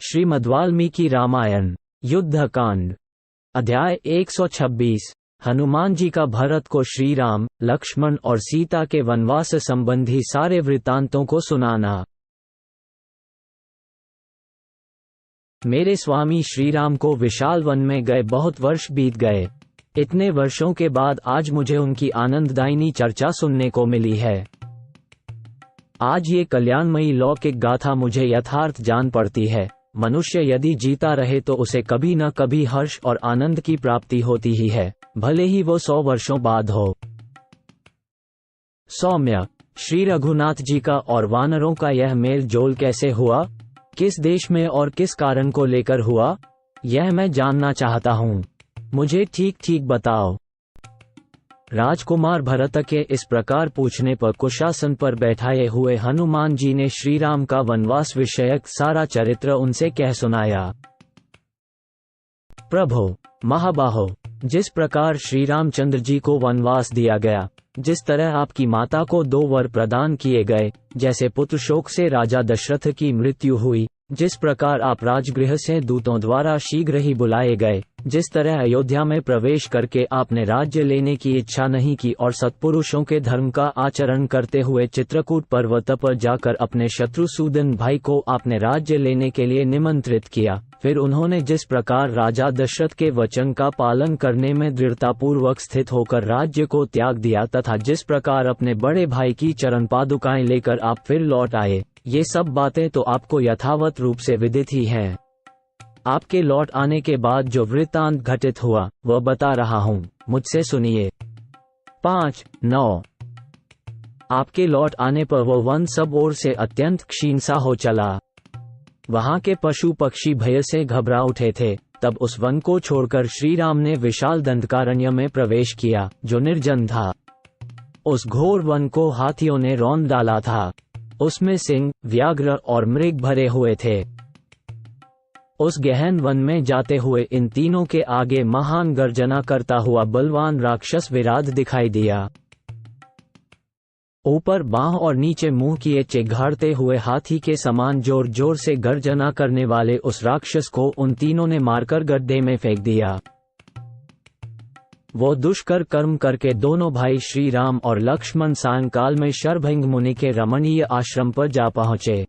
श्रीमद्वाल्मीकि रामायण युद्धकांड अध्याय 126। हनुमान जी का भरत को श्री राम, लक्ष्मण और सीता के वनवास संबंधी सारे वृत्तांतों को सुनाना। मेरे स्वामी श्री राम को विशाल वन में गए बहुत वर्ष बीत गए। इतने वर्षों के बाद आज मुझे उनकी आनंददायिनी चर्चा सुनने को मिली है। आज ये कल्याणमयी लौकिक गाथा मुझे यथार्थ जान पड़ती है। मनुष्य यदि जीता रहे तो उसे कभी न कभी हर्ष और आनंद की प्राप्ति होती ही है, भले ही वो 100 वर्षों बाद हो। सौम्य, श्री रघुनाथ जी का और वानरों का यह मेल जोल कैसे हुआ, किस देश में और किस कारण को लेकर हुआ, यह मैं जानना चाहता हूँ। मुझे ठीक ठीक बताओ। राजकुमार भरत के इस प्रकार पूछने पर कुशासन पर बैठाए हुए हनुमान जी ने श्री राम का वनवास विषयक सारा चरित्र उनसे कह सुनाया। प्रभो, महाबाहो, जिस प्रकार श्री रामचंद्र जी को वनवास दिया गया, जिस तरह आपकी माता को 2 वर प्रदान किए गए, जैसे पुत्र शोक से राजा दशरथ की मृत्यु हुई, जिस प्रकार आप राजगृह से दूतों द्वारा शीघ्र ही बुलाए गए, जिस तरह अयोध्या में प्रवेश करके आपने राज्य लेने की इच्छा नहीं की और सत्पुरुषों के धर्म का आचरण करते हुए चित्रकूट पर्वत पर जाकर अपने शत्रुसूदन भाई को आपने राज्य लेने के लिए निमंत्रित किया, फिर उन्होंने जिस प्रकार राजा दशरथ के वचन का पालन करने में दृढ़तापूर्वक स्थित होकर राज्य को त्याग दिया, तथा जिस प्रकार अपने बड़े भाई की चरण पादुकाएं लेकर आप फिर लौट आए, ये सब बातें तो आपको यथावत रूप से विदित ही हैं। आपके लौट आने के बाद जो वृत्तांत घटित हुआ वह बता रहा हूँ, मुझसे सुनिए। 5-9 आपके लौट आने पर वह वन सब ओर से अत्यंत क्षीण सा हो चला। वहां के पशु पक्षी भय से घबरा उठे थे। तब उस वन को छोड़कर श्री राम ने विशाल दंडकारण्य में प्रवेश किया, जो निर्जन था। उस घोर वन को हाथियों ने रौंद डाला था। उसमें सिंह, व्याघ्र और मृग भरे हुए थे। उस गहन वन में जाते हुए इन तीनों के आगे महान गर्जना करता हुआ बलवान राक्षस विराट दिखाई दिया। ऊपर बांह और नीचे मुंह किए चिघाड़ते हुए हाथी के समान जोर जोर से गर्जना करने वाले उस राक्षस को उन तीनों ने मारकर गड्ढे में फेंक दिया। वो दुष्कर कर्म करके दोनों भाई श्री राम और लक्ष्मण सायंकाल में शरभंग मुनि के रमणीय आश्रम पर जा पहुंचे।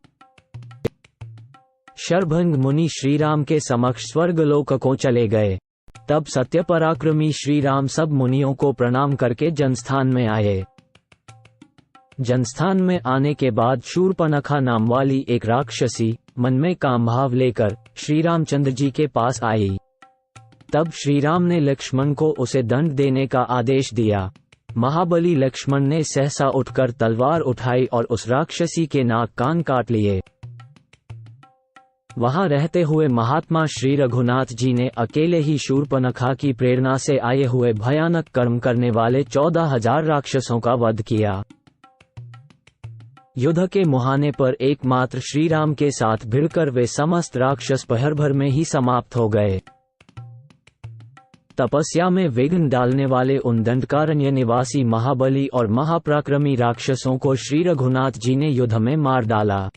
शरभंग मुनि श्री राम के समक्ष स्वर्गलोक को चले गए। तब सत्य पराक्रमी श्री राम सब मुनियों को प्रणाम करके जनस्थान में आए। जनस्थान में आने के बाद शूर्पणखा नाम वाली एक राक्षसी मन में काम भाव लेकर श्री रामचंद्र जी के पास आई। तब श्री राम ने लक्ष्मण को उसे दंड देने का आदेश दिया। महाबली लक्ष्मण ने सहसा उठकर तलवार उठाई और उस राक्षसी के नाक कान काट लिए। वहां रहते हुए महात्मा श्री रघुनाथ जी ने अकेले ही शूर्पणखा की प्रेरणा से आए हुए भयानक कर्म करने वाले 14,000 राक्षसों का वध किया। युद्ध के मुहाने पर एकमात्र श्री राम के साथ भिड़कर वे समस्त राक्षस पहर भर में ही समाप्त हो गए। तपस्या में विघ्न डालने वाले उन दंडकारण्य निवासी महाबली और महापराक्रमी राक्षसों को श्री रघुनाथ जी ने युद्ध में मार डाला।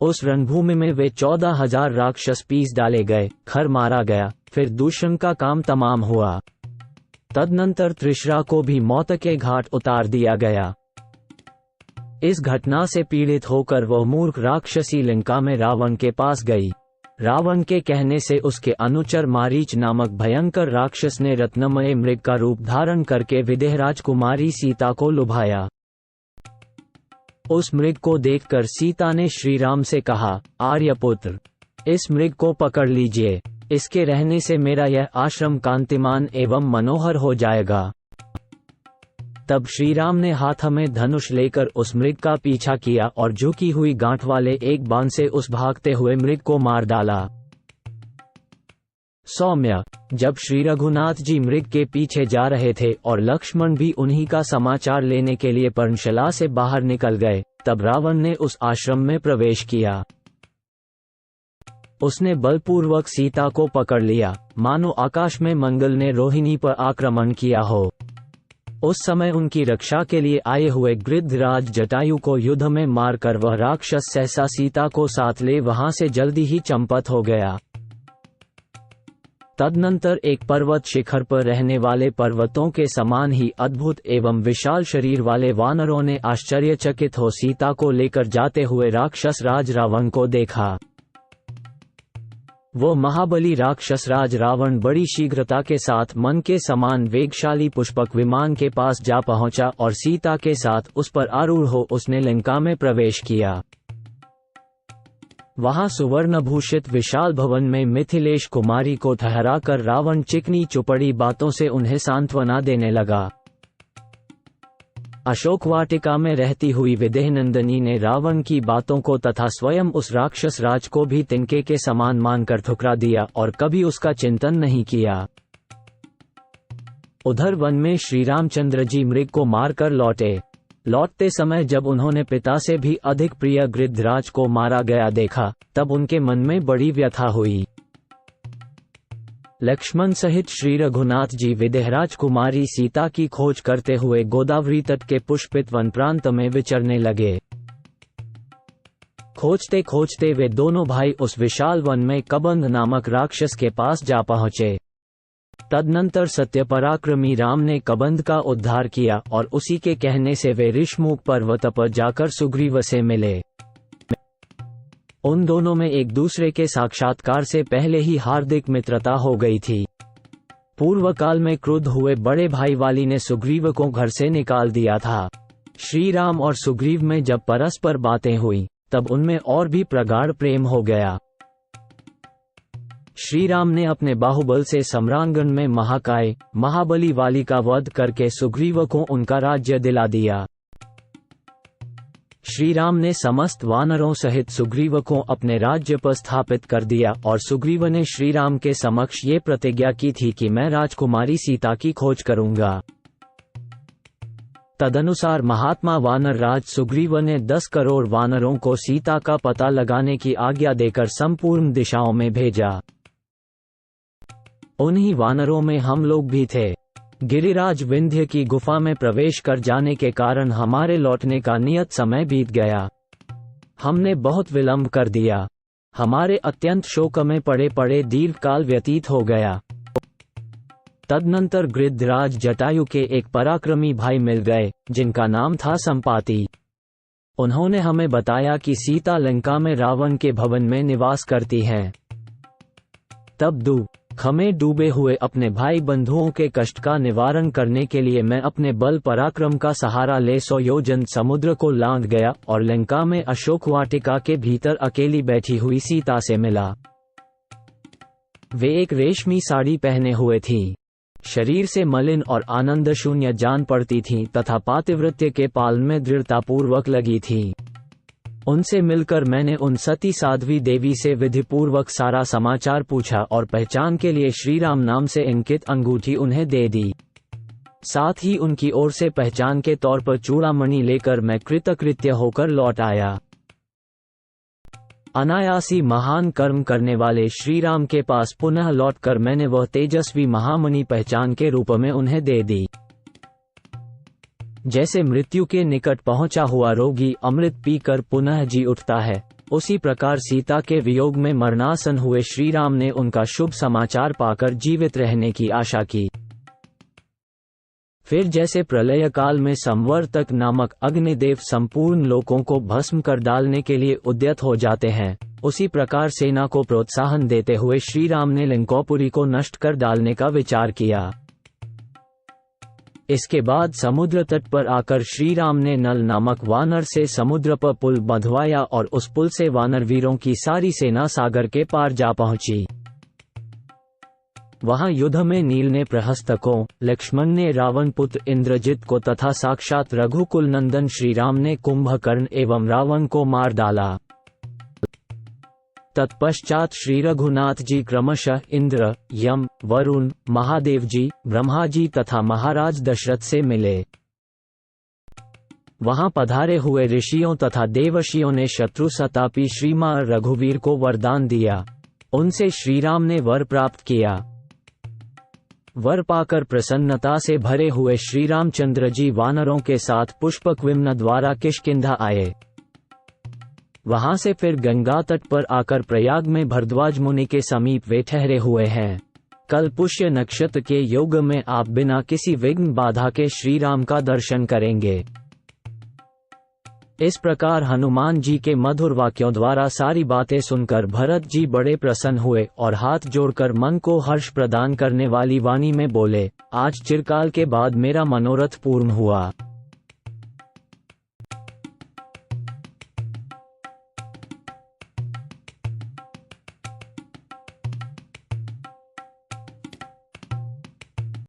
उस रणभूमि में वे 14,000 राक्षस पीस डाले गए, खर मारा गया, फिर दूषण का काम तमाम हुआ। तदनंतर त्रिशरा को भी मौत के घाट उतार दिया गया। इस घटना से पीड़ित होकर वह मूर्ख राक्षसी लंका में रावण के पास गई। रावण के कहने से उसके अनुचर मारीच नामक भयंकर राक्षस ने रत्नमय मृग का रूप धारण करके विदेह राजकुमारी सीता को लुभाया। उस मृग को देखकर सीता ने श्री राम से कहा, आर्यपुत्र, इस मृग को पकड़ लीजिए, इसके रहने से मेरा यह आश्रम कांतिमान एवं मनोहर हो जाएगा। तब श्री राम ने हाथ में धनुष लेकर उस मृग का पीछा किया और झुकी हुई गांठ वाले एक बाण से उस भागते हुए मृग को मार डाला। सौम्य, जब श्री रघुनाथ जी मृग के पीछे जा रहे थे और लक्ष्मण भी उन्हीं का समाचार लेने के लिए पर्णशाला से बाहर निकल गए, तब रावण ने उस आश्रम में प्रवेश किया। उसने बलपूर्वक सीता को पकड़ लिया, मानो आकाश में मंगल ने रोहिणी पर आक्रमण किया हो। उस समय उनकी रक्षा के लिए आए हुए गृद्धराज जटायु को युद्ध में मारकर वह राक्षस सहसा सीता को साथ ले वहां से जल्दी ही चंपत हो गया। तदनंतर एक पर्वत शिखर पर रहने वाले पर्वतों के समान ही अद्भुत एवं विशाल शरीर वाले वानरों ने आश्चर्यचकित हो सीता को लेकर जाते हुए राक्षस राज रावण को देखा। वो महाबली राक्षस राज रावण बड़ी शीघ्रता के साथ मन के समान वेगशाली पुष्पक विमान के पास जा पहुंचा और सीता के साथ उस पर आरूढ़ हो उसने लंका में प्रवेश किया। वहां सुवर्णभूषित विशाल भवन में मिथिलेश कुमारी को ठहराकर रावण चिकनी चुपड़ी बातों से उन्हें सांत्वना देने लगा। अशोक वाटिका में रहती हुई विदेहनंदिनी ने रावण की बातों को तथा स्वयं उस राक्षस राज को भी तिनके के समान मानकर ठुकरा दिया और कभी उसका चिंतन नहीं किया। उधर वन में श्री रामचंद्र जी मृग को मारकर लौटते समय जब उन्होंने पिता से भी अधिक प्रिय गृद्धराज को मारा गया देखा, तब उनके मन में बड़ी व्यथा हुई। लक्ष्मण सहित श्री रघुनाथ जी विदेहराज कुमारी सीता की खोज करते हुए गोदावरी तट के पुष्पित वन प्रांत में विचरने लगे। खोजते खोजते वे दोनों भाई उस विशाल वन में कबंध नामक राक्षस के पास जा पहुंचे। तदनंतर सत्यपराक्रमी राम ने कबंध का उद्धार किया और उसी के कहने से वे ऋषमुख पर्वत पर जाकर सुग्रीव से मिले। उन दोनों में एक दूसरे के साक्षात्कार से पहले ही हार्दिक मित्रता हो गई थी। पूर्व काल में क्रुद्ध हुए बड़े भाई वाली ने सुग्रीव को घर से निकाल दिया था। श्री राम और सुग्रीव में जब परस्पर बातें हुई तब उनमें और भी प्रगाढ़ प्रेम हो गया। श्री राम ने अपने बाहुबल से सम्रांगण में महाकाय महाबली वाली का वध करके सुग्रीव को उनका राज्य दिला दिया। श्री राम ने समस्त वानरों सहित सुग्रीव को अपने राज्य पर स्थापित कर दिया और सुग्रीव ने श्री राम के समक्ष ये प्रतिज्ञा की थी कि मैं राजकुमारी सीता की खोज करूंगा। तदनुसार महात्मा वानर राज सुग्रीव ने 10 करोड़ वानरों को सीता का पता लगाने की आज्ञा देकर संपूर्ण दिशाओं में भेजा। उन्हीं वानरों में हम लोग भी थे। गिरिराज विंध्य की गुफा में प्रवेश कर जाने के कारण हमारे लौटने का नियत समय बीत गया। हमने बहुत विलंब कर दिया। हमारे अत्यंत शोक में पड़े पड़े दीर्घकाल व्यतीत हो गया। तदनंतर गृद्धराज जटायु के एक पराक्रमी भाई मिल गए जिनका नाम था संपाति। उन्होंने हमें बताया कि सीता लंका में रावण के भवन में निवास करती हैं। तब खमें डूबे हुए अपने भाई बंधुओं के कष्ट का निवारण करने के लिए मैं अपने बल पराक्रम का सहारा ले 100 योजन समुद्र को लांघ गया और लंका में अशोक वाटिका के भीतर अकेली बैठी हुई सीता से मिला। वे एक रेशमी साड़ी पहने हुए थीं। शरीर से मलिन और आनंद शून्य जान पड़ती थीं तथा पातिव्रत्य के पालन में दृढ़तापूर्वक लगी थीं। उनसे मिलकर मैंने उन सती साध्वी देवी से विधिपूर्वक सारा समाचार पूछा और पहचान के लिए श्रीराम नाम से अंकित अंगूठी उन्हें दे दी। साथ ही उनकी ओर से पहचान के तौर पर चूड़ामणि लेकर मैं कृतकृत्य होकर लौट आया। अनायासी महान कर्म करने वाले श्रीराम के पास पुनः लौटकर मैंने वह तेजस्वी महामणि पहचान के रूप में उन्हें दे दी। जैसे मृत्यु के निकट पहुंचा हुआ रोगी अमृत पीकर पुनः जी उठता है, उसी प्रकार सीता के वियोग में मरणासन हुए श्रीराम ने उनका शुभ समाचार पाकर जीवित रहने की आशा की। फिर जैसे प्रलय काल में संवर्तक नामक अग्निदेव संपूर्ण लोकों को भस्म कर डालने के लिए उद्यत हो जाते हैं, उसी प्रकार सेना को प्रोत्साहन देते हुए श्रीराम ने लंकोपुरी को नष्ट कर डालने का विचार किया। इसके बाद समुद्र तट पर आकर श्रीराम ने नल नामक वानर से समुद्र पर पुल बंधवाया और उस पुल से वानर वीरों की सारी सेना सागर के पार जा पहुंची। वहां युद्ध में नील ने प्रहस्तकों, लक्ष्मण ने रावण पुत्र इंद्रजित को तथा साक्षात रघुकुल नंदन श्रीराम ने कुंभकर्ण एवं रावण को मार डाला। तत्पश्चात श्री रघुनाथ जी क्रमशः इंद्र, यम, वरुण, महादेव जी, ब्रह्मा जी तथा महाराज दशरथ से मिले। वहां पधारे हुए ऋषियों तथा देवर्षियों ने शत्रु सतापी श्रीमान रघुवीर को वरदान दिया। उनसे श्रीराम ने वर प्राप्त किया। वर पाकर प्रसन्नता से भरे हुए श्री रामचंद्र जी वानरों के साथ पुष्पकविम्न द्वारा किष्किंधा आए। वहां से फिर गंगा तट पर आकर प्रयाग में भरद्वाज मुनि के समीप वे ठहरे हुए हैं। कल पुष्य नक्षत्र के योग में आप बिना किसी विघ्न बाधा के श्री राम का दर्शन करेंगे। इस प्रकार हनुमान जी के मधुर वाक्यों द्वारा सारी बातें सुनकर भरत जी बड़े प्रसन्न हुए और हाथ जोड़कर मन को हर्ष प्रदान करने वाली वाणी में बोले, आज चिरकाल के बाद मेरा मनोरथ पूर्ण हुआ।